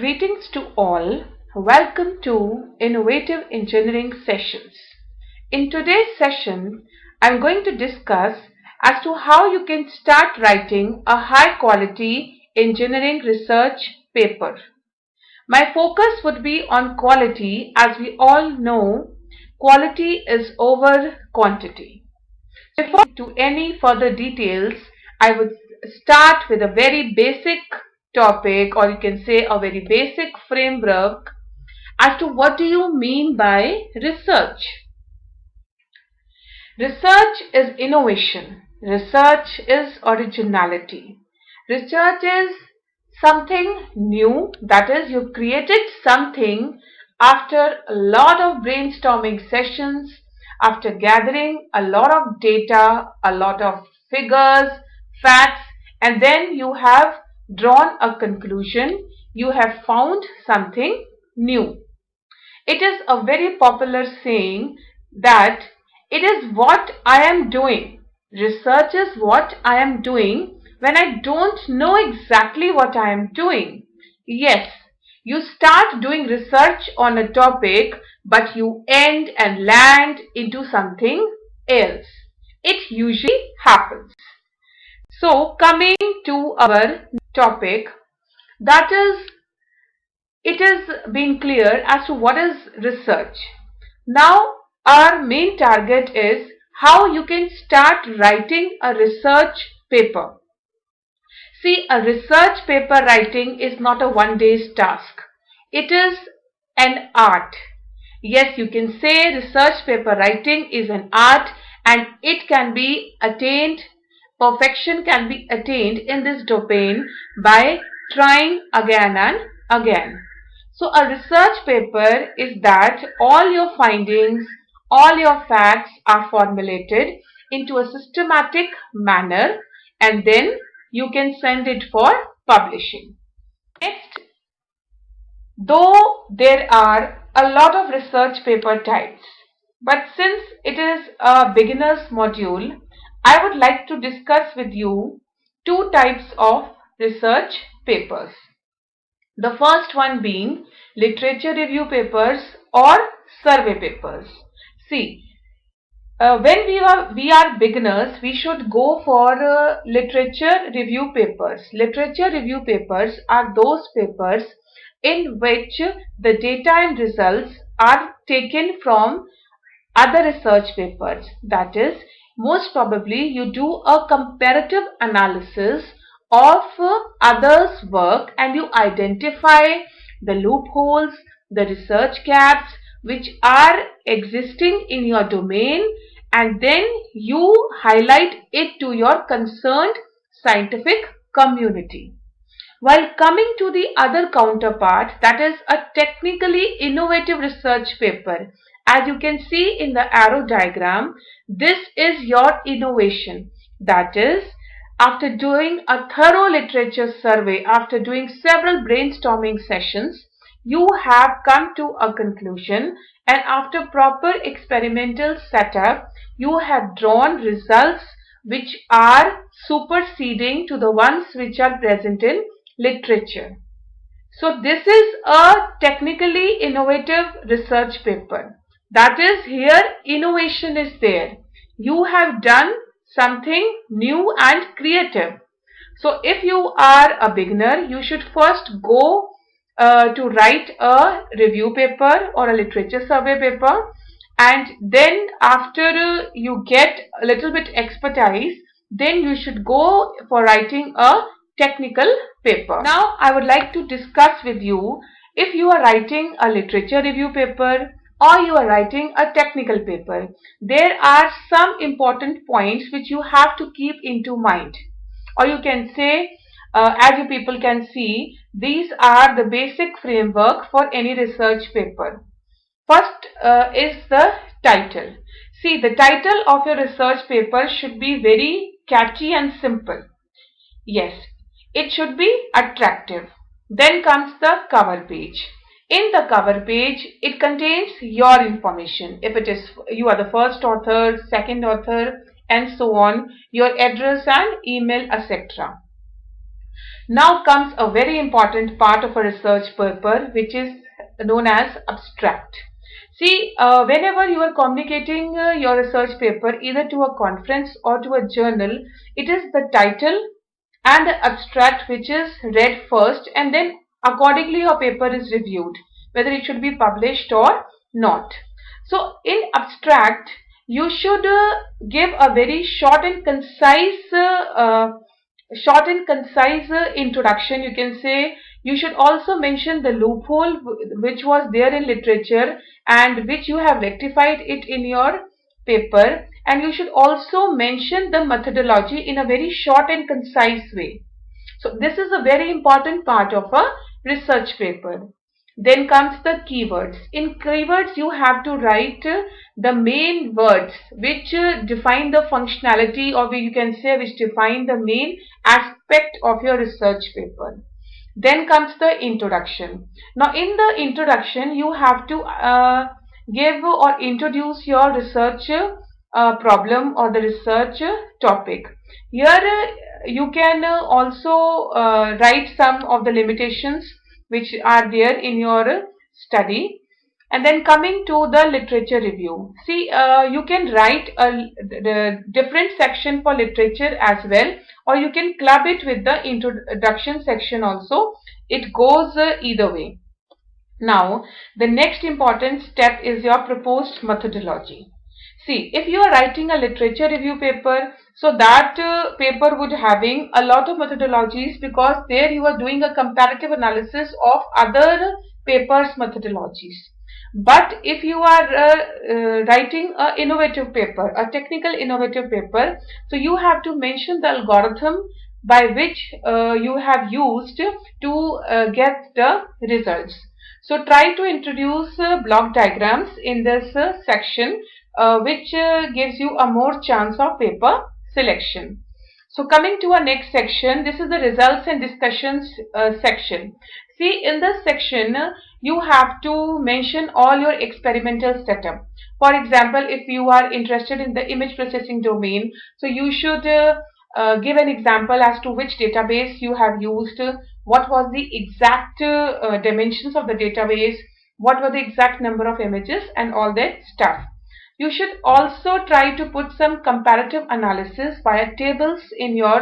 Greetings to all. Welcome to Innovative Engineering Sessions. In today's session, I'm going to discuss as to how you can start writing a high quality engineering research paper. My focus would be on quality, as we all know quality is over quantity. Before to any further details, I would start with a very basic topic, or you can say a very basic framework as to what do you mean by research. Research is innovation. Research is originality. Research is something new, that is, you've created something after a lot of brainstorming sessions, after gathering a lot of data, a lot of figures, facts, and then you have drawn a conclusion, you have found something new. It is a very popular saying that it is what I am doing. Research is what I am doing when I don't know exactly what I am doing. Yes, you start doing research on a topic, but you end and land into something else. It usually happens. So, coming to our topic, that is, it is being clear as to what is research. Now, our main target is how you can start writing a research paper. See, a research paper writing is not a one-day task. It is an art. Yes, you can say research paper writing is an art and it can be attained, perfection can be attained in this domain by trying again and again. So a research paper is that all your findings, all your facts are formulated into a systematic manner and then you can send it for publishing. Next, though there are a lot of research paper types, but since it is a beginner's module, I would like to discuss with you two types of research papers. The first one being literature review papers or survey papers. See, when we are beginners, we should go for literature review papers. Literature review papers are those papers in which the data and results are taken from other research papers. That is, most probably you do a comparative analysis of others' work and you identify the loopholes, the research gaps which are existing in your domain, and then you highlight it to your concerned scientific community. While coming to the other counterpart, that is a technically innovative research paper. As you can see in the arrow diagram, this is your innovation. That is, after doing a thorough literature survey, after doing several brainstorming sessions, you have come to a conclusion, and after proper experimental setup, you have drawn results which are superseding to the ones which are present in literature. So this is a technically innovative research paper. That is, here innovation is there. You have done something new and creative. So if you are a beginner, you should first go to write a review paper or a literature survey paper, and then after you get a little bit expertise, then you should go for writing a technical paper. Now I would like to discuss with you, if you are writing a literature review paper or you are writing a technical paper, there are some important points which you have to keep into mind. Or you can say, as you people can see, these are the basic framework for any research paper. First is the title. See, the title of your research paper should be very catchy and simple. Yes, it should be attractive. Then comes the cover page. In the cover page, it contains your information. If it is you are the first author, second author, and so on, your address and email, etc. Now comes a very important part of a research paper, which is known as abstract. See, whenever you are communicating your research paper either to a conference or to a journal, it is the title and the abstract which is read first, and then accordingly your paper is reviewed whether it should be published or not. So in abstract you should give a very short and concise introduction, you can say. You should also mention the loophole which was there in literature and which you have rectified it in your paper, and you should also mention the methodology in a very short and concise way. So this is a very important part of a research paper. Then comes the keywords. In keywords, you have to write the main words which define the functionality, or you can say which define the main aspect of your research paper. Then comes the introduction. Now in the introduction, you have to give or introduce your research problem or the research topic. Here you can also write some of the limitations which are there in your study. And then coming to the literature review. See, you can write a different section for literature as well, or you can club it with the introduction section also. It goes either way. Now, the next important step is your proposed methodology. See, if you are writing a literature review paper, so that paper would having a lot of methodologies, because there you are doing a comparative analysis of other papers' methodologies. But if you are writing a innovative paper, a technical innovative paper, so you have to mention the algorithm by which you have used to get the results. So try to introduce block diagrams in this section, which gives you a more chance of paper selection. So coming to our next section, this is the results and discussions section. See, in this section, you have to mention all your experimental setup. For example, if you are interested in the image processing domain, so you should give an example as to which database you have used, what was the exact dimensions of the database, what were the exact number of images, and all that stuff. You should also try to put some comparative analysis via tables in your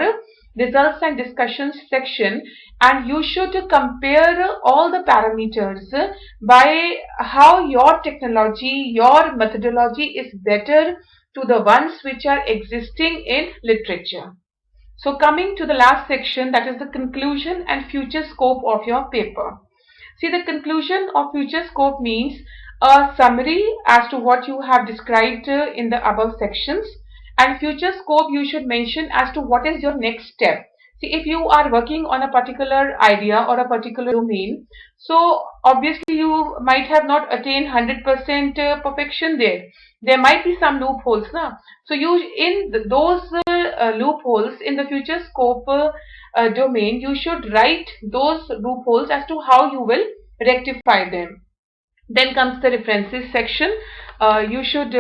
results and discussions section, and you should compare all the parameters by how your technology, your methodology is better to the ones which are existing in literature. So coming to the last section, that is the conclusion and future scope of your paper. See, the conclusion of future scope means a summary as to what you have described in the above sections, and future scope you should mention as to what is your next step. See, if you are working on a particular idea or a particular domain, so obviously you might have not attained 100% perfection there. There might be some loopholes, na? So you in those loopholes in the future scope domain, you should write those loopholes as to how you will rectify them. Then comes the references section. You should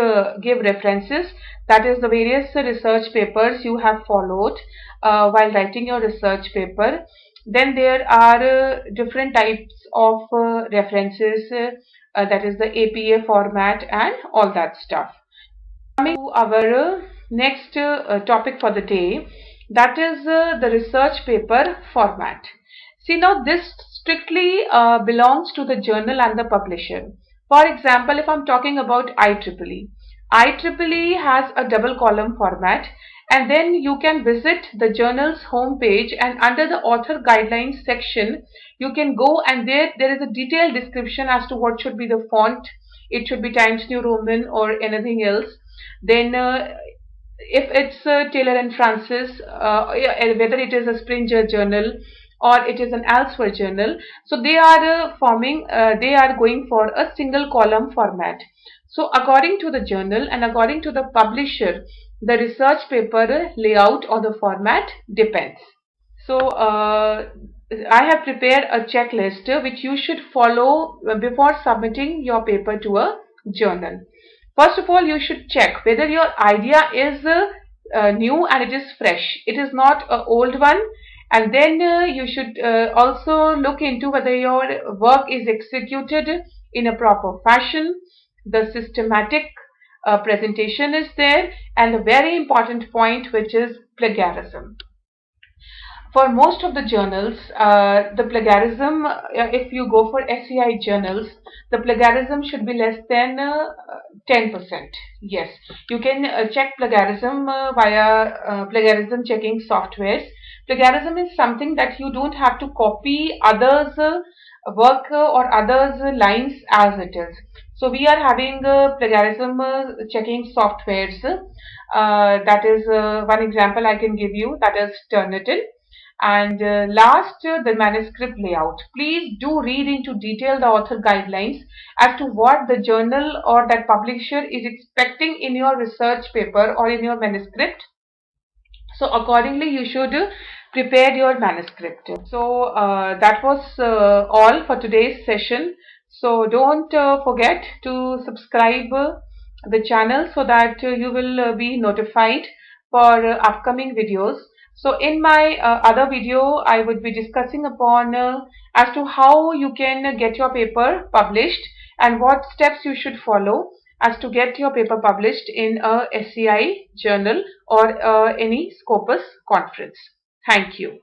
give references, that is the various research papers you have followed while writing your research paper. Then there are different types of references, that is the APA format and all that stuff. Coming to our next topic for the day, that is the research paper format. See, now this strictly belongs to the journal and the publisher. For example, if I'm talking about IEEE, IEEE has a double column format, and then you can visit the journal's home page, and under the author guidelines section you can go, and there is a detailed description as to what should be the font. It should be Times New Roman or anything else. Then if it's Taylor and Francis, whether it is a Springer journal or it is an Elsewhere journal, so they are they are going for a single column format. So according to the journal and according to the publisher, the research paper layout or the format depends. So I have prepared a checklist which you should follow before submitting your paper to a journal. First of all, you should check whether your idea is new and it is fresh. It is not an old one, And then you should also look into whether your work is executed in a proper fashion, the systematic presentation is there, and a very important point, which is plagiarism. For most of the journals, the plagiarism, if you go for SCI journals, the plagiarism should be less than 10%. Yes, you can check plagiarism via plagiarism checking softwares. Plagiarism is something that you don't have to copy others' work or others' lines as it is. So we are having plagiarism checking softwares. That is one example I can give you. That is Turnitin. And last, the manuscript layout. Please do read into detail the author guidelines as to what the journal or that publisher is expecting in your research paper or in your manuscript. So accordingly, you should prepare your manuscript. So that was all for today's session. So don't forget to subscribe the channel so that you will be notified for upcoming videos. So in my other video, I would be discussing upon as to how you can get your paper published and what steps you should follow as to get your paper published in a SCI journal or any Scopus conference. Thank you.